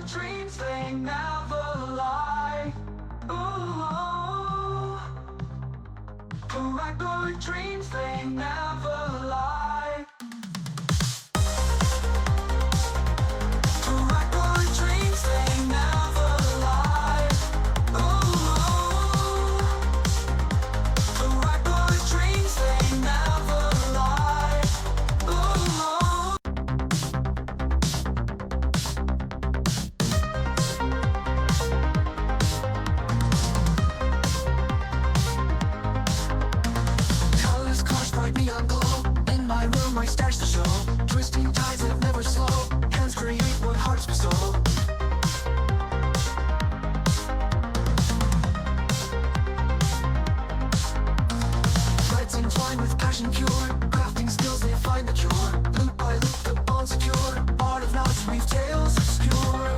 good dreams, they never lie. Ooh, paracord dreams, they never lie. Paracord dreams, they never lie. Ooh, paracord dreams, they never lie. Ooh. Colors, cars, bright neon glow. In my room, my stars to show. Twisting tides that never slow. Hands create what hearts bestow. Threads entwined with passion pure. Crafting skills, they find the cure. Loop by loop, the bond secure. Art of knots, weave tales obscure.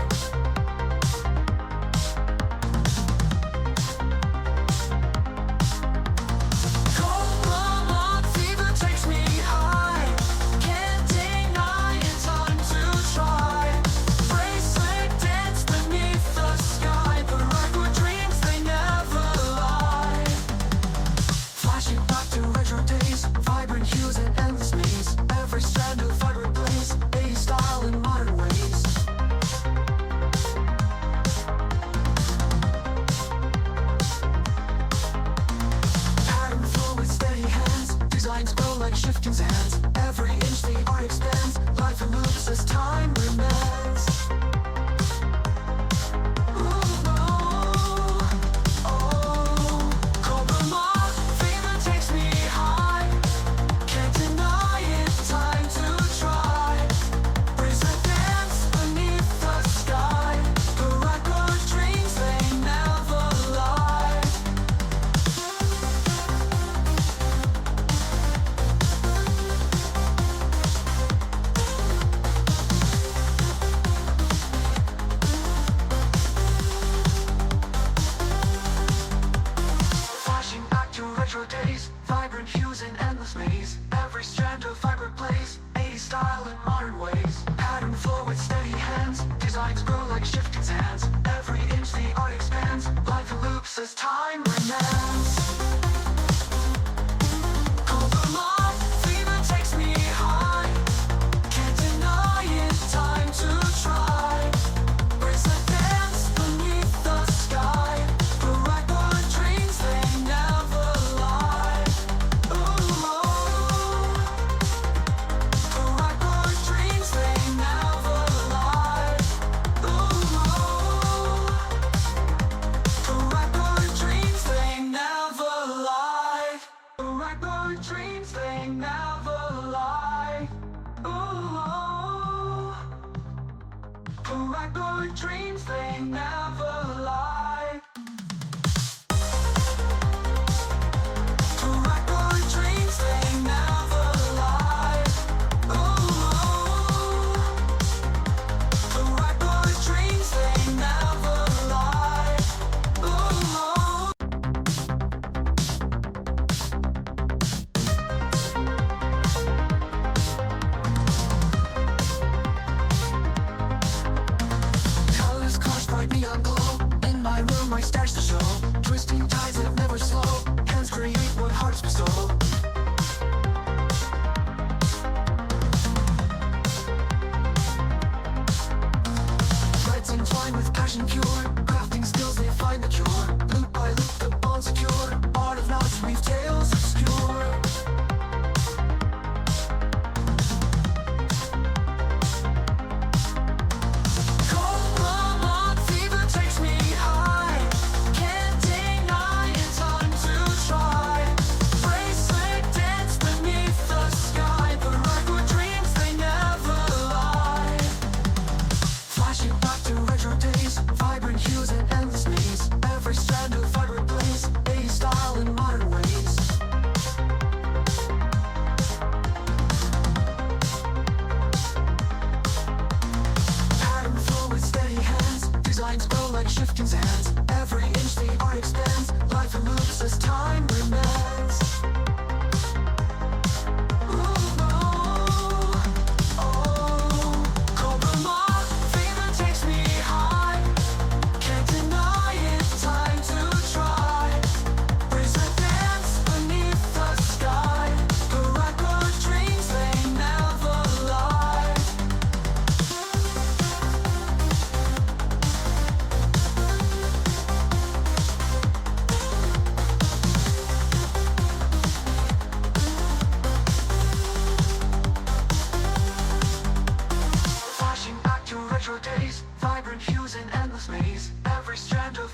Cobra fever takes me high. Can't deny it's time to try. Bracelet dance beneath the sky. Paracord dreams, they never lie. Flashing back to retro days, vibrant hues and endless maze. Every strand of vibrant blaze, 80s style in modern ways. Pattern flow with steady hands, designs grow like shifting sands. Every inch the art expands, life and loops as time remains. Cobra fever takes me high. Can't deny it's time to try. Bracelet dance beneath the sky. Paracord dreams, they never lie. Flashing back to retro days, vibrant hues and endless maze. Every strand of vibrant blaze, 80s style in modern ways. Pattern flow with steady hands, designs grow like shifting sands. Every inch the art expands, life and loops as time remains. Cobra fever takes me high. Can't deny it's time to try. Bracelet dance beneath the sky. Paracord dreams, they never lie. Ooh, paracord dreams, they never lie. Ooh, paracord dreams, they never lie. Paracord dreams, they never lie. Ooh, paracord dreams, they never lie. Paracord dreams, they never lie. Ooh, paracord dreams, they never lie. Ooh. Colors, cars, bright neon glow. In my room, my stars to show. Twisting tides that never slow. Hands create what hearts bestow. Threads entwined with passion pure. Crafting skills, they find the cure. Loop by loop, the bond secure. Art of knots, weave tales obscure. Cobra fever takes me high. Can't deny it's time to try. Bracelet dance beneath the sky. Paracord dreams, they never lie. Flashing back to retro days, vibrant hues and endless maze. Every strand of vibrant blaze, 80s style in modern ways. Pattern flow with steady hands, designs grow like shifting sands. Every inch the art expands, life and loops as time remains. Ooh, oh, Cobra fever takes me high. for days, vibrant hues in endless maze. Every strand of